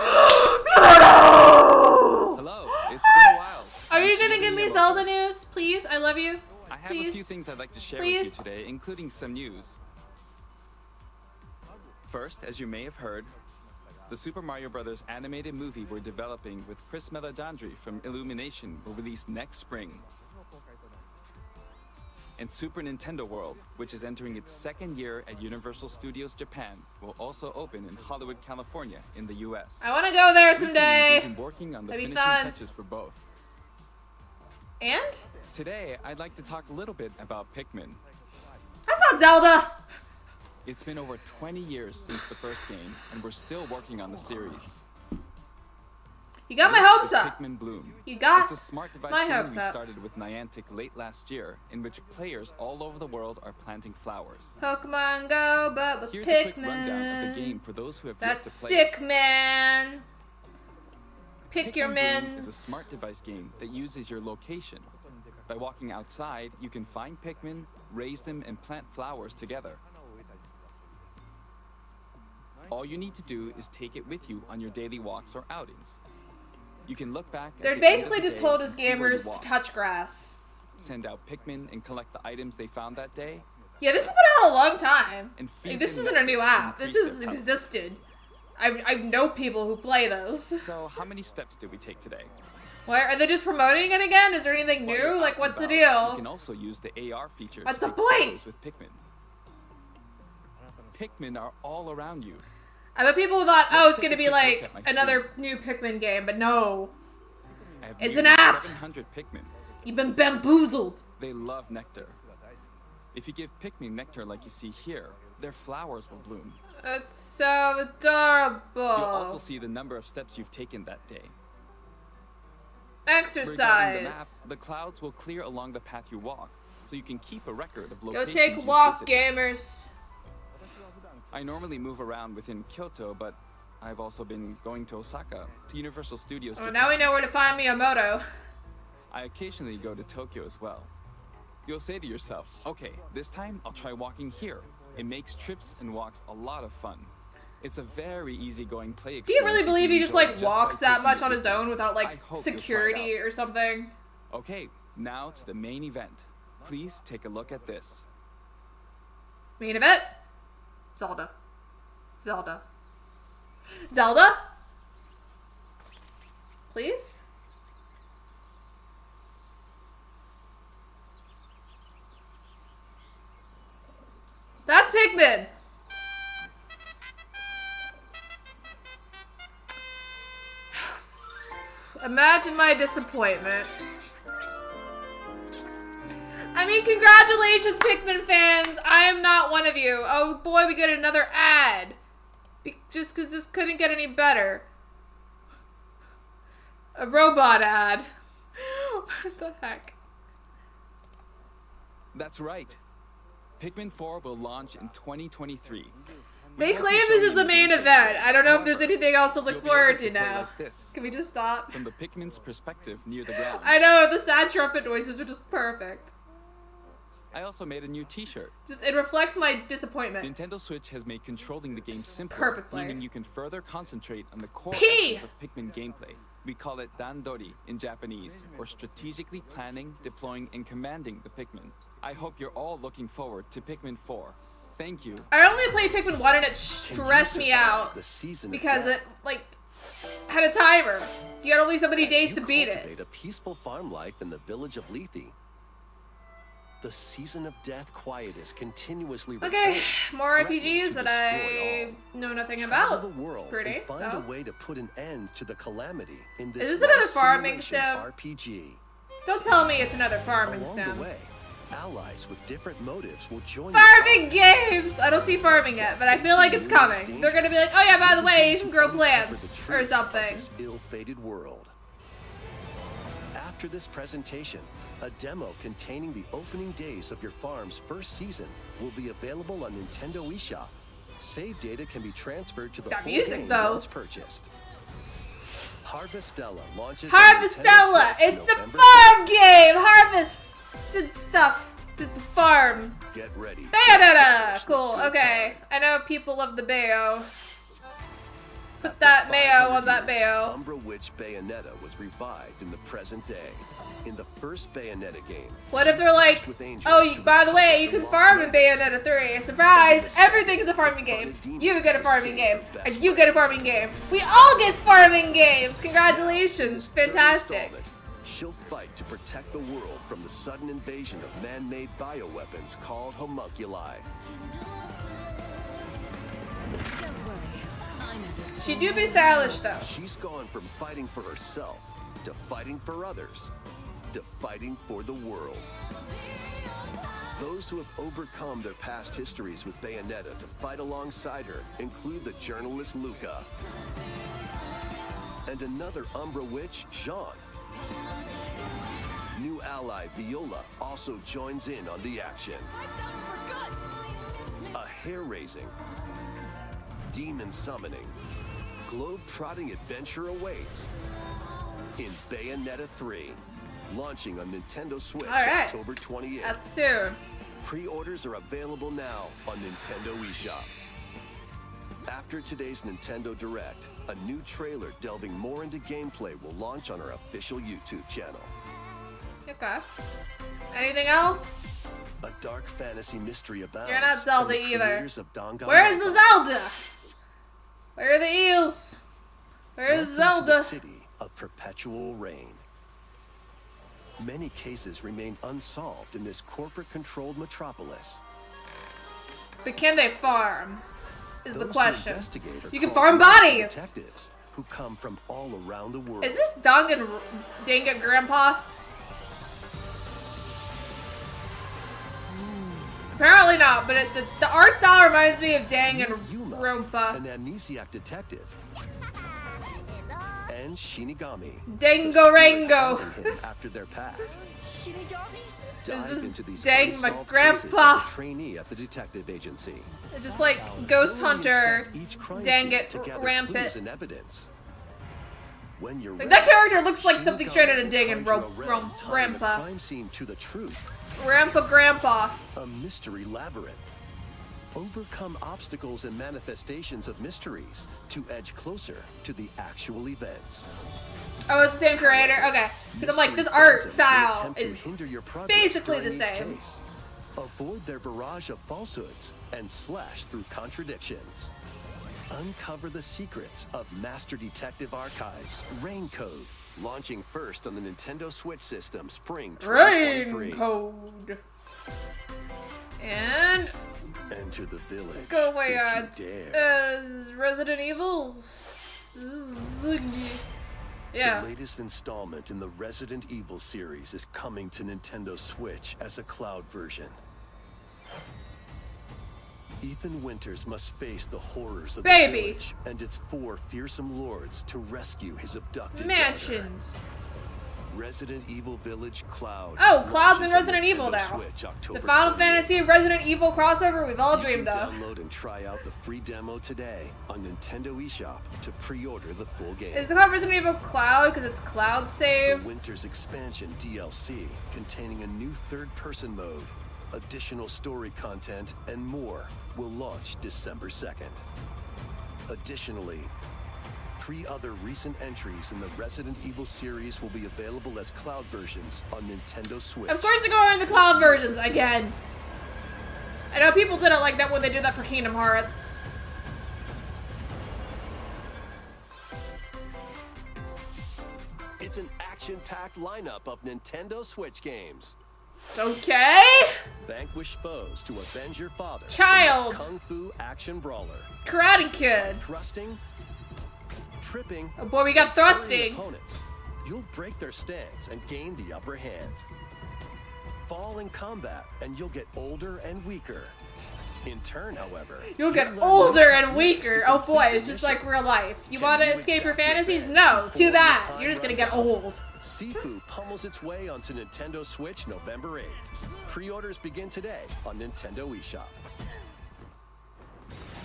S11: Hello, it's been a while.
S1: Are you
S11: I'm
S1: gonna
S11: Shigeru
S1: give me
S11: Miyamoto.
S1: Zelda news? Please? I love you.
S11: I have
S1: Please?
S11: a few things I'd like to share
S1: Please?
S11: with you today, including some news. First, as you may have heard, the Super Mario Bros. Animated movie we're developing with Chris Meledandri from Illumination will release next spring. And Super Nintendo World, which is entering its second year at Universal Studios Japan, will also open in Hollywood, California in the US.
S1: I want to go there
S11: Recently,
S1: someday.
S11: we've been working on the
S1: That'd be
S11: finishing
S1: fun.
S11: touches for both.
S1: And?
S11: Today, I'd like to talk a little bit about Pikmin.
S1: That's not Zelda!
S11: It's been over 20 years since the first game, and we're still working on the series.
S1: You got my
S11: This
S1: hopes
S11: is
S1: up.
S11: Pikmin Bloom.
S1: You got
S11: It's a smart device
S1: my
S11: game
S1: hopes
S11: we
S1: up.
S11: started with Niantic late last year, in which players all over the world are planting flowers.
S1: Pokemon Go, but with
S11: Here's a quick rundown of the game
S1: Pikmin.
S11: for those who have
S1: That's
S11: yet to play it.
S1: sick, man. Pick your
S11: Pikmin Bloom is a
S1: mins.
S11: smart device game that uses your location. By walking outside, you can find Pikmin, raise them, and plant flowers together. All you need to do is take it with you on your daily walks or outings. You can look back at
S1: They're
S11: the end of
S1: basically
S11: the
S1: just
S11: day
S1: told
S11: and
S1: us
S11: see where you
S1: gamers to
S11: walked.
S1: touch grass.
S11: Send out Pikmin and collect the items they found that day.
S1: Yeah, this has been out a long time.
S11: And feed
S1: Like, this
S11: them
S1: isn't a new
S11: nectar to
S1: app. This
S11: increase
S1: has
S11: their health.
S1: existed. I know people who play those.
S11: So, how many steps did we take today?
S1: What, are they just promoting it again? Is there anything
S11: While you're
S1: new?
S11: out
S1: Like,
S11: and
S1: what's the
S11: about, You
S1: deal?
S11: can also use the AR feature
S1: What's
S11: to
S1: the
S11: take
S1: point?
S11: photos with Pikmin. Pikmin are all around you.
S1: I bet people thought, oh, it's
S11: take
S1: gonna
S11: a
S1: be
S11: quick look
S1: like
S11: at my
S1: another new Pikmin game, but no.
S11: I have
S1: It's
S11: nearly
S1: an app!
S11: 700 Pikmin.
S1: You've been bamboozled.
S11: They love nectar. If you give Pikmin nectar like you see here, their flowers will bloom.
S1: That's so adorable.
S11: You'll also see the number of steps you've taken that day. Regarding the map,
S1: Exercise.
S11: the clouds will clear along the path you walk, so you can keep a record of
S1: Go
S11: locations
S1: take a
S11: you've
S1: walk,
S11: visited.
S1: gamers.
S11: I normally move around within Kyoto, but I've also been going to Osaka, to Universal Studios
S1: Oh,
S11: Japan.
S1: now we know where to find Miyamoto.
S11: I occasionally go to Tokyo as well. You'll say to yourself, okay, this time I'll try walking here. It makes trips and walks a lot of fun. It's a very easygoing play experience.
S1: Do you really believe he just
S11: enjoy
S1: like
S11: by
S1: walks that
S11: taking
S1: much
S11: it
S1: on
S11: with
S1: his
S11: you.
S1: own without
S11: I
S1: like
S11: hope you'll try it
S1: security
S11: out.
S1: or something?
S11: Okay, now to the main event. Please take a look at this.
S1: Main event? Zelda. Zelda. Zelda? Please? That's Pikmin! Imagine my disappointment. I mean, congratulations, Pikmin fans! I am not one of you. Oh boy, we get another ad. Just because this couldn't get any better. A robot ad. What the heck?
S11: That's right. Pikmin 4 will launch in 2023.
S1: They claim this is the main event. I don't know if there's anything else to look forward to now.
S11: Like this,
S1: Can we just stop?
S11: from the Pikmin's perspective near the ground.
S1: I know, the sad trumpet noises are just perfect.
S11: I also made a new t-shirt.
S1: Just, it reflects my disappointment.
S11: Nintendo Switch has made controlling the game simpler,
S1: Perfectly.
S11: meaning you can further concentrate on the core
S1: P!
S11: essence of Pikmin gameplay. We call it dandori in Japanese, or strategically planning, deploying, and commanding the Pikmin. I hope you're all looking forward to Pikmin 4. Thank you.
S1: I only played Pikmin 1 and it stressed me out
S8: The season of
S1: because
S8: death.
S1: it, like, had a timer. You had only so many
S8: As
S1: days
S8: you
S1: to beat it.
S8: cultivate a peaceful farm life in the village of Lethe. The season of death quietus continuously
S1: Okay,
S8: returns,
S1: more
S8: threatening
S1: RPGs
S8: to
S1: that
S8: destroy
S1: I
S8: all.
S1: know nothing
S8: Travel
S1: about.
S8: the world
S1: Pretty.
S8: and find
S1: Oh.
S8: a way to put an end to the calamity in this
S1: Is this another
S8: life
S1: farming
S8: simulation
S1: sim?
S8: RPG.
S1: Don't tell me it's another farming
S8: Along
S1: sim.
S8: the way, allies with different motives will join
S1: Farming games! I don't see farming yet, but I feel like it's coming. They're gonna be like, oh yeah, by the way, you should grow plants or something.
S8: This ill-fated world. After this presentation, A demo containing the opening days of your farm's first season will be available on Nintendo eShop. Save data can be transferred to the
S1: Got
S8: full
S1: music,
S8: game
S1: though.
S8: once purchased. Harvestella launches.
S1: Harvestella! It's a farm game! Harvest stuff to farm.
S8: Get ready.
S1: Bayonetta! Cool, okay. I know people love the Bayo. Put that mayo on that Bayo.
S8: Umbra Witch Bayonetta was revived in the present day. In the first Bayonetta game.
S1: What if they're like, oh, by the way, you can farm in Bayonetta 3. Surprise! Everything's a farming game. You get a farming game. And you get a farming game. We all get farming games! Congratulations. Fantastic.
S8: She'll fight to protect the world from the sudden invasion of man-made bioweapons called homunculi.
S1: She do be stylish, though.
S8: She's gone from fighting for herself to fighting for others to fighting for the world. Those who have overcome their past histories with Bayonetta to fight alongside her include the journalist Luca and another Umbra witch, Jean. New ally Viola also joins in on the action. A hair-raising, demon summoning, globe-trotting adventure awaits in Bayonetta 3, launching on Nintendo Switch October 28th.
S1: That's soon.
S8: Pre-orders are available now on Nintendo eShop. After today's Nintendo Direct, a new trailer delving more into gameplay will launch on our official YouTube channel.
S1: Okay. Anything else?
S8: A dark fantasy mystery abounds.
S1: You're not Zelda either.
S8: Danganronpa.
S1: Where's the Zelda? Where are the eels? Where's Zelda?
S8: To the city of perpetual rain. Many cases remain unsolved in this corporate-controlled metropolis.
S1: But can they farm? Is the question. You can
S8: farm
S1: farm bodies!
S8: Detectives who come from all around the world.
S1: Is this Danganronpa? Apparently not, but the art style reminds me of Danganronpa.
S8: An amnesiac detective. And Shinigami.
S1: Dangorango.
S8: After their pact.
S3: Shinigami?
S8: Dive into these
S1: dang my
S8: unsolved
S1: grandpa.
S8: cases as a trainee at the detective agency.
S1: Just like Ghost Hunter, dang it,
S8: to gather
S1: rampant.
S8: clues and evidence. When you're
S1: Like, that character looks like something straight out of Danganronpa.
S8: crime scene to the truth.
S1: Rampa Grandpa.
S8: A mystery labyrinth. Overcome obstacles and manifestations of mysteries to edge closer to the actual events.
S1: Oh, it's the same creator? Okay. Because I'm like, this art style is basically the same.
S8: Case. Avoid their barrage of falsehoods and slash through contradictions. Uncover the secrets of Master Detective Archives Rain Code, launching first on the Nintendo Switch system spring 2023.
S1: Rain Code. And
S8: enter the village.
S1: Go away,
S8: if you dare.
S1: Resident Evil. Yeah.
S8: The latest installment in the Resident Evil series is coming to Nintendo Switch as a cloud version. Ethan Winters must face the horrors of the village and its 4 fearsome lords to rescue his abducted
S1: mansions.
S8: daughter. Resident Evil Village Cloud.
S1: Oh, Cloud's in Resident Evil now.
S8: Switch,
S1: the Final Fantasy Resident Evil crossover we've all dreamed of.
S8: Download and try out the free demo today on Nintendo eShop to pre-order the full game.
S1: Is it called Resident Evil Cloud because it's cloud save?
S8: The Winter's Expansion DLC containing a new third-person mode, additional story content, and more will launch December 2nd. Additionally, 3 other recent entries in the Resident Evil series will be available as cloud versions on Nintendo Switch.
S1: Of course they're going in the cloud versions again. I know people didn't like that when they did that for Kingdom Hearts.
S8: It's an action-packed lineup of Nintendo Switch games.
S1: Okay.
S8: Vanquish foes to avenge your father.
S1: Child.
S8: Kung Fu action brawler.
S1: Karate Kid.
S8: Thrusting. Tripping.
S1: Oh boy, we got thrusting.
S8: Opponents. You'll break their stance and gain the upper hand. Fall in combat and you'll get older and weaker. In turn, however,
S1: you'll get older and weaker. Oh boy, it's just like real life. You want to escape your fantasies? No, too bad. You're just gonna get old.
S8: Sifu pummels its way onto Nintendo Switch November 8th. Pre-orders begin today on Nintendo eShop.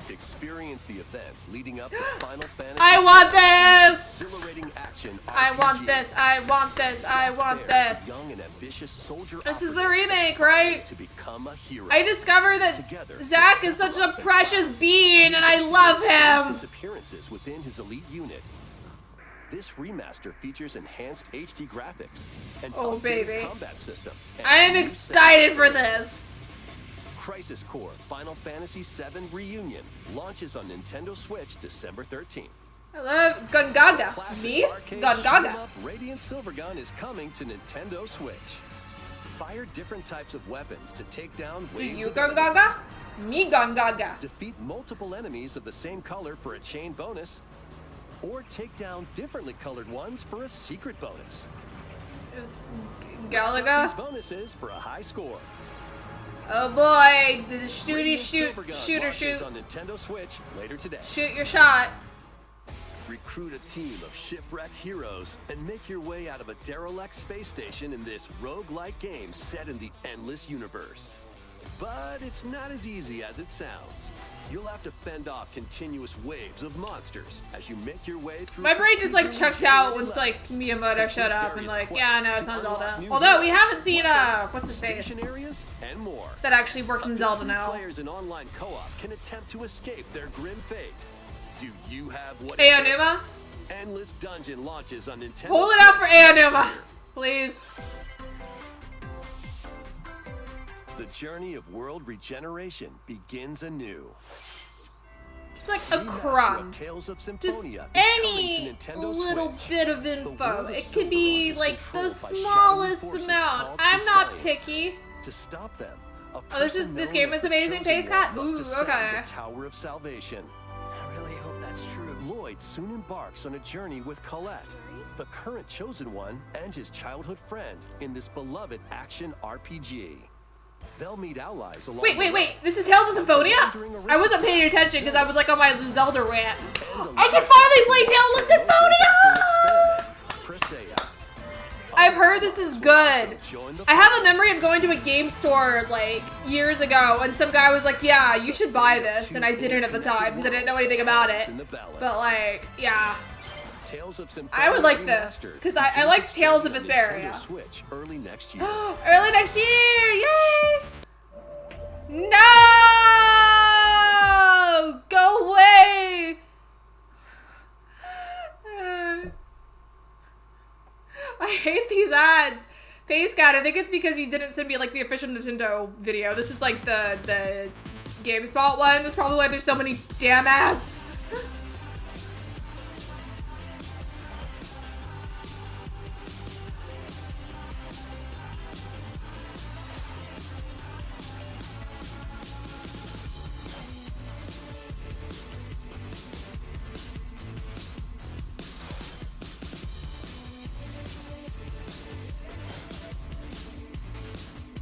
S8: Experience the events leading up to Final Fantasy.
S1: I want this!
S8: Exhilarating action
S1: I want this, I want this, I want this.
S8: Young and ambitious soldier
S1: this is the remake, right?
S8: To become a hero.
S1: I discovered that Zack is such a precious being and I love him!
S8: Disappearances within his elite unit. This remaster features enhanced HD graphics and updated combat system.
S1: I am excited for this.
S8: Crisis Core Final Fantasy VII Reunion launches on Nintendo Switch December 13th.
S1: I love Gungaga. Me? Gungaga.
S8: Radiant Silvergun is coming to Nintendo Switch. Fire different types of weapons to take down waves.
S1: Do you Gungaga? Me Gungaga.
S8: Defeat multiple enemies of the same color for a chain bonus. Or take down differently colored ones for a secret bonus.
S1: Is Galaga?
S8: These bonuses for a high score.
S1: Oh boy, the shooter shoot.
S8: On Nintendo Switch later today.
S1: Shoot your shot.
S8: Recruit a team of shipwrecked heroes and make your way out of a derelict space station in this roguelike game set in the endless universe. But it's not as easy as it sounds. You'll have to fend off continuous waves of monsters as you make your way through.
S1: My brain just like checked out once like Miyamoto showed up and like, yeah, no, it's not Zelda. Although we haven't seen what's his face?
S8: And more.
S1: That actually works in Zelda now.
S8: Players in online co-op can attempt to escape their grim fate. Do you have what?
S1: Aonuma?
S8: Endless Dungeon launches on Nintendo.
S1: Hold it out for Aonuma, please.
S8: The journey of world regeneration begins anew.
S1: Just like a crumb. Just any little bit of info. It could be like the smallest amount. I'm not picky.
S8: To stop them.
S1: Oh, this game is amazing, Pace Cat? Ooh, okay.
S8: The Tower of Salvation.
S10: I really hope that's true.
S8: Lloyd soon embarks on a journey with Colette, the current chosen one, and his childhood friend in this beloved action RPG. They'll meet allies along
S1: Wait. This is Tales of Symphonia? I wasn't paying attention because I was like on my Zelda rant. I can finally play Tales of Symphonia! I've heard this is good. I have a memory of going to a game store like years ago and some guy was like, yeah, you should buy this. And I didn't at the time because I didn't know anything about it. But like, yeah. I would like this because I liked Tales of Vesperia.
S8: Early next year.
S1: Early next year! Yay! No! Go away! I hate these ads. Pace Cat, I think it's because you didn't send me like the official Nintendo video. This is like the GameSpot one. That's probably why there's so many damn ads.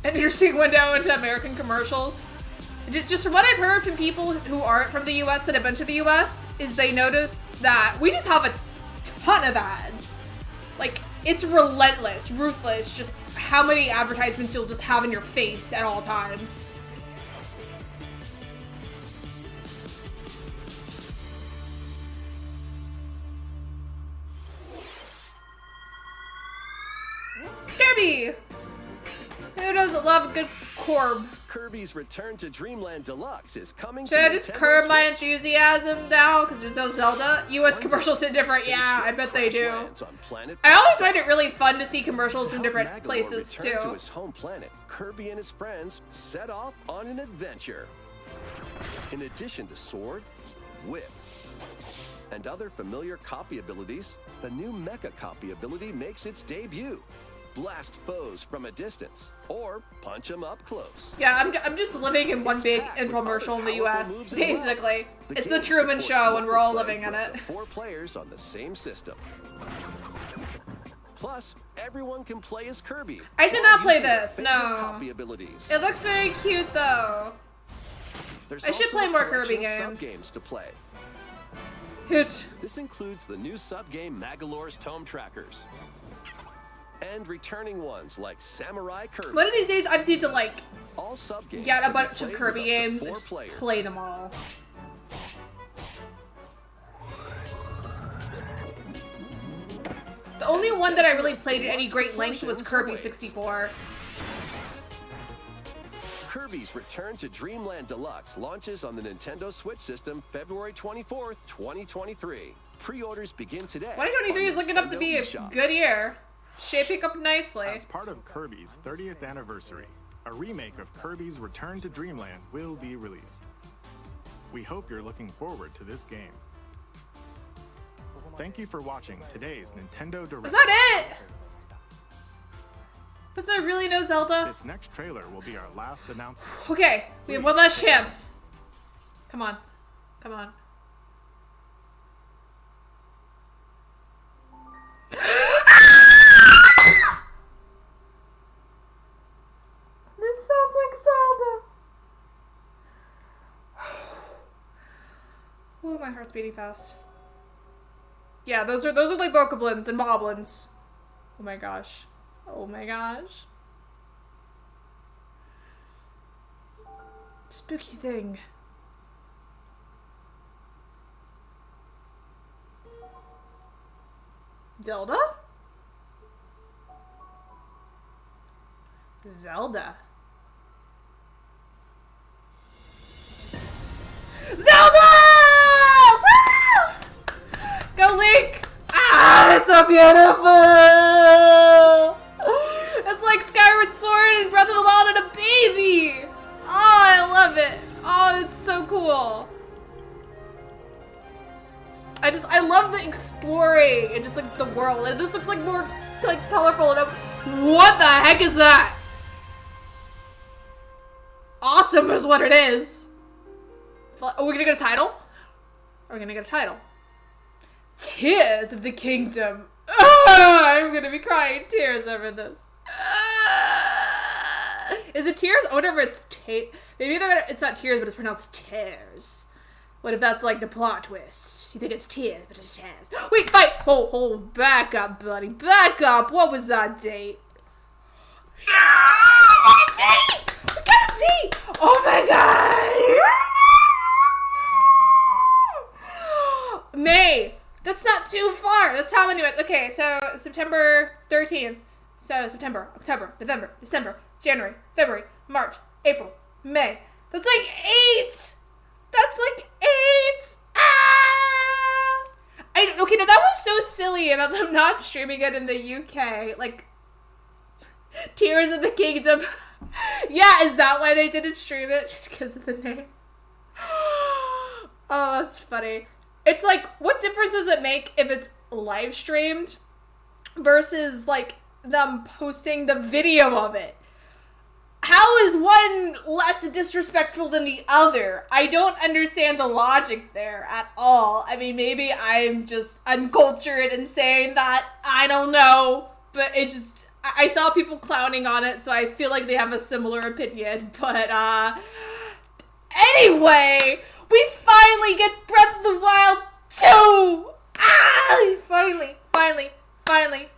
S1: An interesting window into American commercials. Just from what I've heard from people who aren't from the US that have been to the US, is they notice that we just have a ton of ads. Like, it's relentless, ruthless, just how many advertisements you'll just have in your face at all times. Kirby! Who doesn't love a good Corb?
S8: Kirby's Return to Dreamland Deluxe is coming.
S1: Should I just curb my enthusiasm now because there's no Zelda? US commercials hit different. Yeah, I bet they do. I always find it really fun to see commercials from different places too.
S8: To his home planet, Kirby and his friends set off on an adventure. In addition to sword, whip, and other familiar copy abilities, the new Mecha copy ability makes its debut. Blast foes from a distance, or punch them up close.
S1: Yeah, I'm just living in one big infomercial in the US, basically. It's the Truman Show and we're all living in it.
S8: 4 players on the same system. Plus, everyone can play as Kirby.
S1: I did not play this, no.
S8: Copy abilities.
S1: It looks very cute though.
S8: There's
S1: I should
S8: also
S1: play
S8: a
S1: more Kirby
S8: collection of
S1: games.
S8: Sub-games to play.
S1: Hit.
S8: This includes the new sub-game Magalore's Tome Trackers. And returning ones like Samurai Kirby.
S1: One of these days, I just need to, like,
S8: All sub-games
S1: get a
S8: can be
S1: bunch of
S8: played
S1: Kirby
S8: with up to
S1: games
S8: 4
S1: and just
S8: players.
S1: play them all. The only one that I really played at any great length was Kirby 64.
S8: Kirby's Return to Dreamland Deluxe launches on the Nintendo Switch system February 24th, 2023. Pre-orders begin today.
S1: 2023 is looking up to be a good year. Shaping up nicely.
S7: As part of Kirby's 30th anniversary, a remake of Kirby's Return to Dreamland will be released. We hope you're looking forward to this game. Thank you for watching today's Nintendo Direct.
S1: Is that it? Was there really no Zelda?
S7: This next trailer will be our last announcement.
S1: Okay, we have one last chance. Come on. Come on. This sounds like Zelda. Ooh, my heart's beating fast. Yeah, those are like bokoblins and moblins. Oh my gosh. Oh my gosh. Spooky thing. Zelda? Zelda. Zelda! Woo! Go Link! Ah, it's so beautiful! It's like Skyward Sword and Breath of the Wild and a baby! Oh, I love it. Oh, it's so cool. I love the exploring and just like the world. And this looks like more like colorful and what the heck is that? Awesome is what it is. Are we gonna get a title? Are we gonna get a title? Tears of the Kingdom. I'm gonna be crying tears over this. Is it tears? I wonder if it's maybe it's not tears, but it's pronounced tears. What if that's like the plot twist? You think it's tears, but it's tears. Wait, fight! Hold, back up, buddy. Back up! What was that date? We got a date! We got a date! Oh my god! May! That's not too far! That's how many months? Okay, so September 13th. So September, October, November, December, January, February, March, April, May. That's like 8! That's like 8! Ah! Okay, no, that was so silly about them not streaming it in the UK. Like, Tears of the Kingdom. Yeah, is that why they didn't stream it? Just because of the name? Oh, that's funny. It's like, what difference does it make if it's live streamed versus, like, them posting the video of it? How is one less disrespectful than the other? I don't understand the logic there at all. I mean, maybe I'm just uncultured and saying that. I don't know. But it just... I saw people clowning on it, so I feel like they have a similar opinion. But, anyway, we finally get Breath of the Wild 2! Ah! Finally.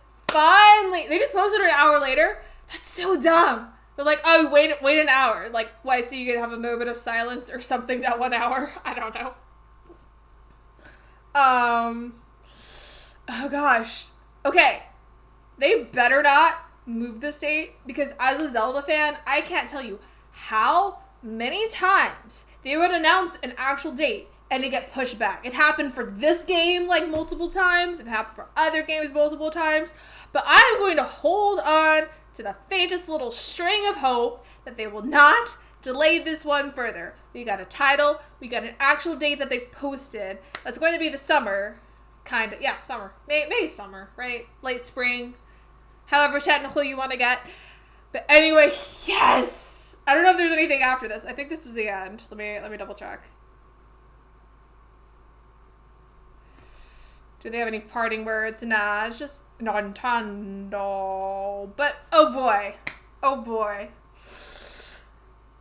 S1: They just posted it an hour later? That's so dumb. They're like, oh, wait an hour. Like, why, so you could have a moment of silence or something that 1 hour? I don't know. Oh gosh. Okay. They better not move this date, because as a Zelda fan, I can't tell you how many times they would announce an actual date and it get pushed back. It happened for this game like multiple times. It happened for other games multiple times. But I'm going to hold on to the faintest little string of hope that they will not delay this one further. We got a title. We got an actual date that they posted. That's going to be the summer. Kind of. Yeah, summer. May summer, right? Late spring. However technical you want to get. But anyway, yes! I don't know if there's anything after this. I think this was the end. Let me double check. Do they have any parting words? Nah, it's just Nintendo. But, oh boy. Oh boy.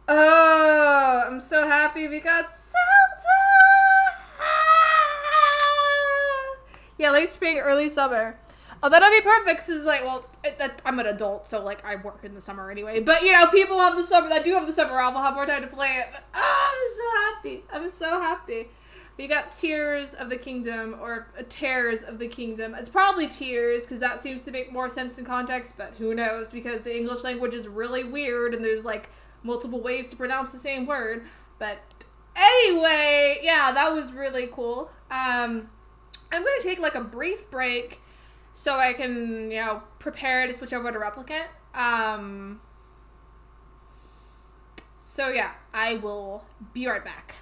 S1: Oh, I'm so happy we got Zelda! Yeah, late spring, early summer. Oh, that'll be perfect, because, like, well, I'm an adult, so, like, I work in the summer anyway. But, you know, people have the summer, that do have the summer off, will have more time to play it. But, oh, I'm so happy. I'm so happy. We got Tears of the Kingdom, or Tears of the Kingdom. It's probably Tears, because that seems to make more sense in context, but who knows, because the English language is really weird, and there's, like, multiple ways to pronounce the same word. But anyway, yeah, that was really cool. I'm going to take, like, a brief break so I can, you know, prepare to switch over to Replicant. So, yeah, I will be right back.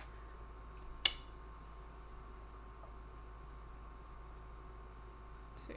S1: Let's see.